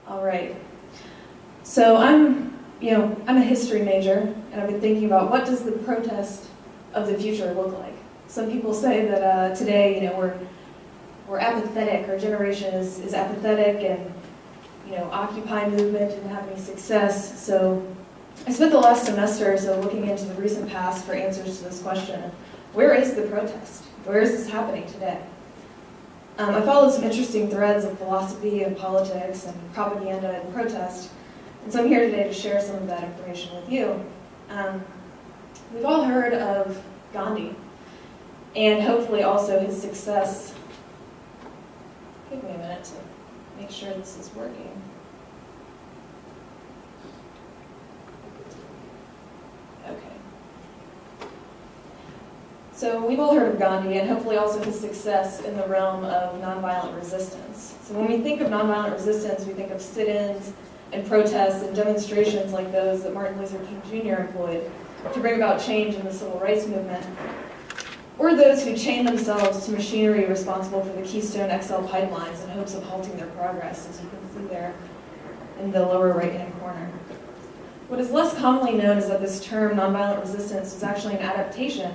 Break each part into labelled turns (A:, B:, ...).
A: All right. So I'm a history major, and I've been thinking about what does the protest of the future look like. Some people say that today, we're apathetic. Our generation is apathetic, and Occupy movement didn't have any success. So I spent the last semester looking into the recent past for answers to this question: where is the protest? Where is this happening today? I followed some interesting threads of philosophy and politics and propaganda and protest, and so I'm here today to share some of that information with you. We've all heard of Gandhi, and hopefully also his success. Give me a minute to make sure this is working. Okay. So we've all heard of Gandhi, and hopefully also his success in the realm of nonviolent resistance. So when we think of nonviolent resistance, we think of sit-ins and protests and demonstrations like those that Martin Luther King Jr. employed to bring about change in the civil rights movement, or those who chain themselves to machinery responsible for the Keystone XL pipelines in hopes of halting their progress, as you can see there in the lower right-hand corner. What is less commonly known is that this term, nonviolent resistance, was actually an adaptation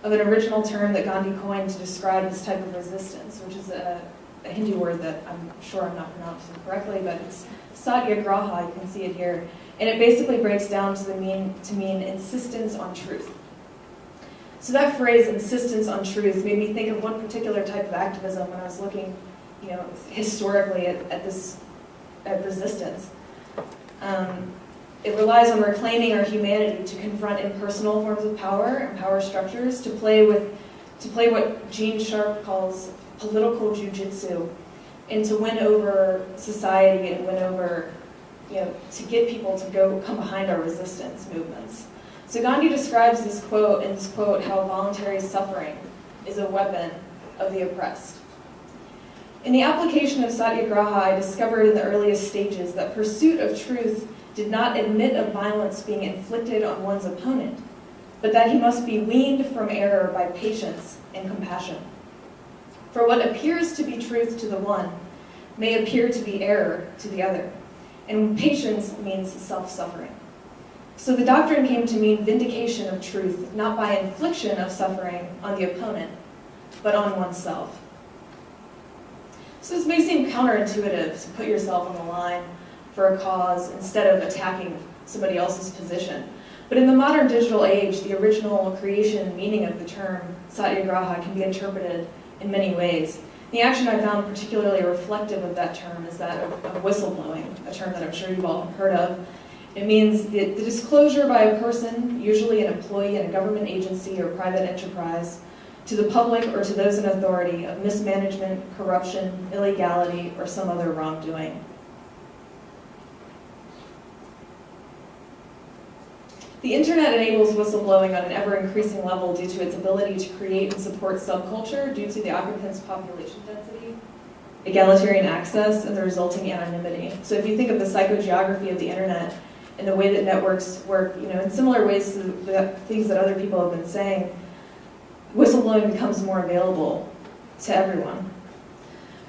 A: of an original term that Gandhi coined to describe this type of resistance, which is a Hindu word that I'm sure I'm not pronouncing correctly, but it's Satyagraha, you can see it here, and it basically breaks down to mean insistence on truth. So that phrase, insistence on truth, made me think of one particular type of activism when I was looking, historically at resistance. It relies on reclaiming our humanity to confront impersonal forms of power and power structures, to play what Gene Sharp calls political jujitsu, and to win over society and win over, to get people to come behind our resistance movements. So Gandhi describes this quote in his quote how voluntary suffering is a weapon of the oppressed. In the application of Satyagraha, I discovered in the earliest stages that pursuit of truth did not admit of violence being inflicted on one's opponent, but that he must be weaned from error by patience and compassion. For what appears to be truth to the one may appear to be error to the other, and patience means self-suffering. So the doctrine came to mean vindication of truth, not by infliction of suffering on the opponent, but on oneself. So this may seem counterintuitive to put yourself on the line for a cause instead of attacking somebody else's position. But in the modern digital age, the original creation meaning of the term Satyagraha can be interpreted in many ways. The action I found particularly reflective of that term is that of whistleblowing, a term that I'm sure you've all heard of. It means the disclosure by a person, usually an employee in a government agency or private enterprise, to the public or to those in authority of mismanagement, corruption, illegality, or some other wrongdoing. The internet enables whistleblowing on an ever-increasing level due to its ability to create and support subculture due to the occupant's population density, egalitarian access, and the resulting anonymity. So if you think of the psychogeography of the internet and the way that networks work, in similar ways to the things that other people have been saying, whistleblowing becomes more available to everyone.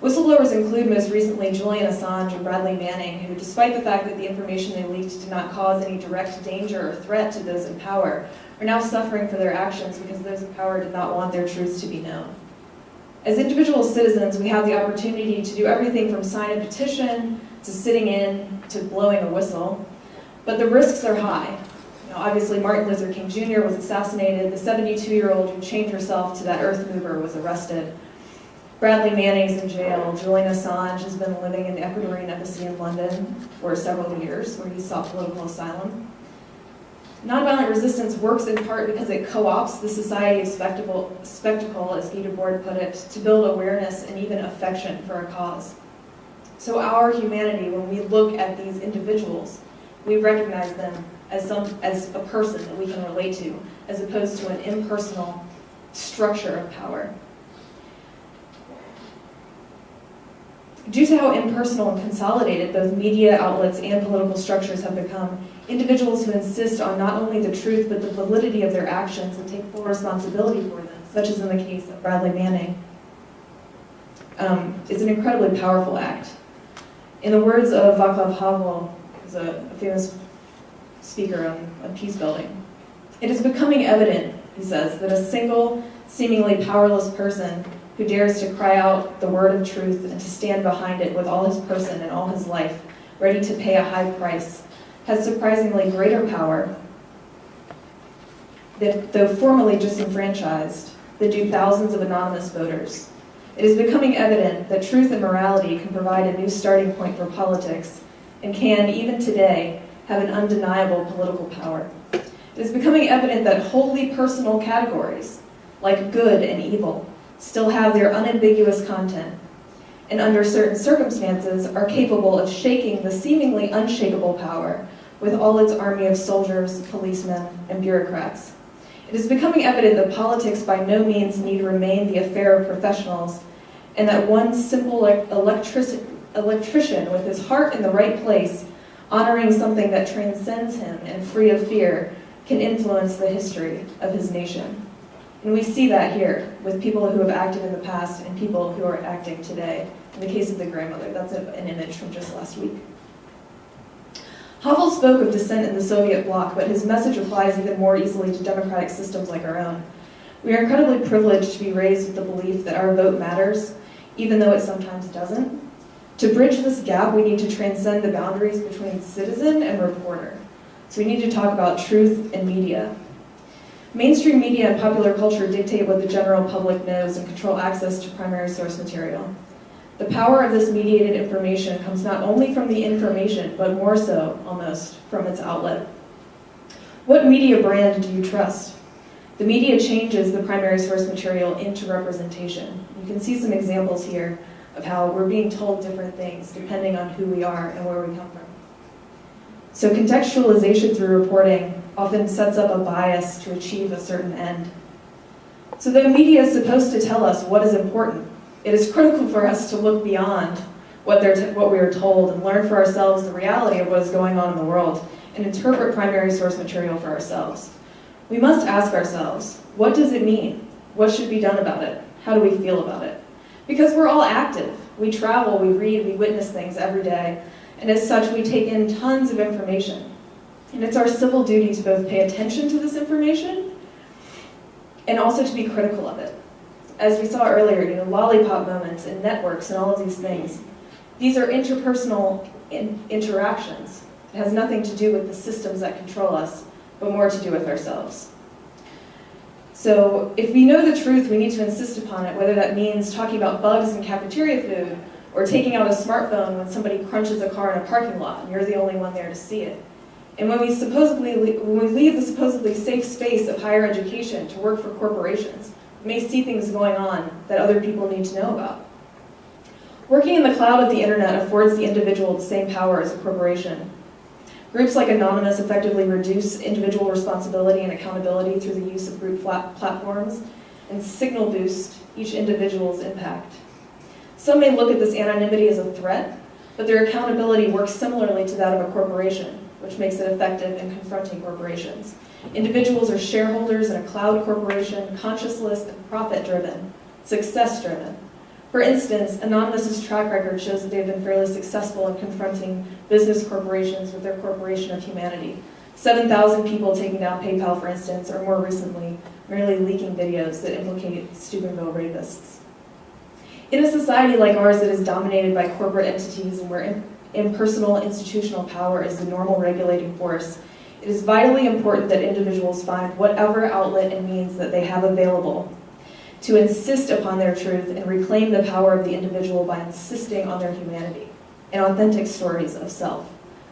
A: Whistleblowers include most recently Julian Assange and Bradley Manning, who, despite the fact that the information they leaked did not cause any direct danger or threat to those in power, are now suffering for their actions because those in power did not want their truths to be known. As individual citizens, we have the opportunity to do everything from sign a petition, to sitting in, to blowing a whistle, but the risks are high. Obviously, Martin Luther King Jr. was assassinated. The 72-year-old who chained herself to that earth mover was arrested. Bradley Manning's in jail. Julian Assange has been living in the Ecuadorian embassy in London for several years, where he sought political asylum. Nonviolent resistance works in part because it co-opts the society of spectacle, as Guy Debord put it, to build awareness and even affection for a cause. So our humanity, when we look at these individuals, we recognize them as a person that we can relate to, as opposed to an impersonal structure of power. Due to how impersonal and consolidated both media outlets and political structures have become, individuals who insist on not only the truth but the validity of their actions and take full responsibility for them, such as in the case of Bradley Manning, is an incredibly powerful act. In the words of Václav Havel, who's a famous speaker on peace building, it is becoming evident, he says, that a single, seemingly powerless person who dares to cry out the word of truth and to stand behind it with all his person and all his life, ready to pay a high price, has surprisingly greater power that, though formally disenfranchised, than do thousands of anonymous voters. It is becoming evident that truth and morality can provide a new starting point for politics and can, even today, have an undeniable political power. It is becoming evident that wholly personal categories, like good and evil, still have their unambiguous content, and under certain circumstances are capable of shaking the seemingly unshakable power with all its army of soldiers, policemen, and bureaucrats. It is becoming evident that politics by no means need remain the affair of professionals, and that one simple electrician with his heart in the right place, honoring something that transcends him and free of fear, can influence the history of his nation. And we see that here with people who have acted in the past and people who are acting today. In the case of the grandmother, that's an image from just last week. Havel spoke of dissent in the Soviet bloc, but his message applies even more easily to democratic systems like our own. We are incredibly privileged to be raised with the belief that our vote matters, even though it sometimes doesn't. To bridge this gap, we need to transcend the boundaries between citizen and reporter. So we need to talk about truth and media. Mainstream media and popular culture dictate what the general public knows and control access to primary source material. The power of this mediated information comes not only from the information, but more so, almost, from its outlet. What media brand do you trust? The media changes the primary source material into representation. You can see some examples here of how we're being told different things depending on who we are and where we come from. So contextualization through reporting often sets up a bias to achieve a certain end. So the media is supposed to tell us what is important. It is critical for us to look beyond what we are told and learn for ourselves the reality of what is going on in the world and interpret primary source material for ourselves. We must ask ourselves, what does it mean? What should be done about it? How do we feel about it? Because we're all active. We travel, we read, we witness things every day, and as such, we take in tons of information. And it's our civil duty to both pay attention to this information and also to be critical of it. As we saw earlier, lollipop moments and networks and all of these things. These are interpersonal interactions. It has nothing to do with the systems that control us, but more to do with ourselves. So if we know the truth, we need to insist upon it, whether that means talking about bugs in cafeteria food or taking out a smartphone when somebody crunches a car in a parking lot and you're the only one there to see it. And when we leave the supposedly safe space of higher education to work for corporations, we may see things going on that other people need to know about. Working in the cloud of the internet affords the individual the same power as a corporation. Groups like Anonymous effectively reduce individual responsibility and accountability through the use of group platforms and signal boost each individual's impact. Some may look at this anonymity as a threat, but their accountability works similarly to that of a corporation, which makes it effective in confronting corporations. Individuals are shareholders in a cloud corporation, conscienceless and profit-driven, success-driven. For instance, Anonymous's track record shows that they've been fairly successful in confronting business corporations with their corporation of humanity. 7,000 people taking down PayPal, for instance, or more recently, merely leaking videos that implicate Steubenville rapists. In a society like ours that is dominated by corporate entities and where impersonal institutional power is the normal regulating force, it is vitally important that individuals find whatever outlet and means that they have available to insist upon their truth and reclaim the power of the individual by insisting on their humanity and authentic stories of self.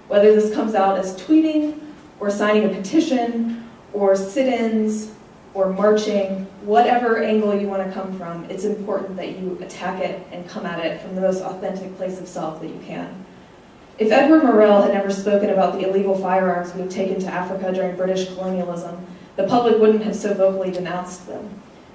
A: Whether this comes out as tweeting or signing a petition or sit-ins or marching, whatever angle you want to come from, it's important that you attack it and come at it from the most authentic place of self that you can. If Edward Morrell had never spoken about the illegal firearms being taken to Africa during British colonialism, the public wouldn't have so vocally denounced them.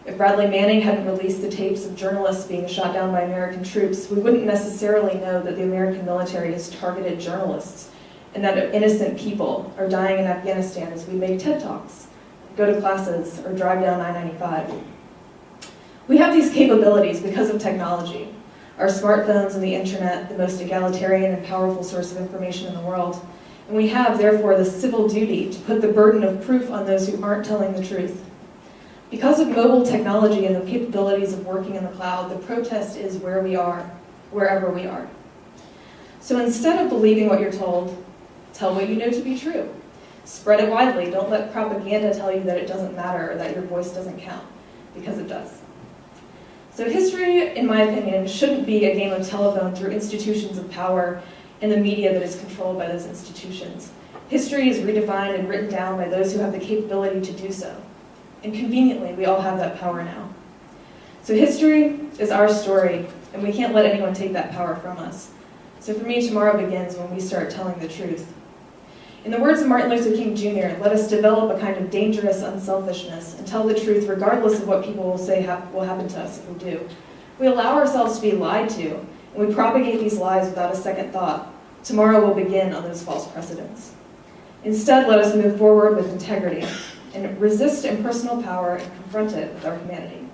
A: If Bradley Manning hadn't released the tapes of journalists being shot down by American troops, we wouldn't necessarily know that the American military has targeted journalists and that innocent people are dying in Afghanistan as we make TED Talks, go to classes, or drive down I-95. We have these capabilities because of technology. our smartphones and the internet, the most egalitarian and powerful source of information in the world. And we have, therefore, the civil duty to put the burden of proof on those who aren't telling the truth. Because of mobile technology and the capabilities of working in the cloud, the protest is where we are, wherever we are. So instead of believing what you're told, tell what you know to be true. Spread it widely. Don't let propaganda tell you that it doesn't matter or that your voice doesn't count, because it does. So history, in my opinion, shouldn't be a game of telephone through institutions of power and the media that is controlled by those institutions. History is redefined and written down by those who have the capability to do so. And conveniently, we all have that power now. So history is our story, and we can't let anyone take that power from us. So for me, tomorrow begins when we start telling the truth. In the words of Martin Luther King Jr., let us develop a kind of dangerous unselfishness and tell the truth regardless of what people will say will happen to us if we do. We allow ourselves to be lied to, and we propagate these lies without a second thought. Tomorrow will begin on those false precedents. Instead, let us move forward with integrity and resist impersonal power and confront it with our humanity.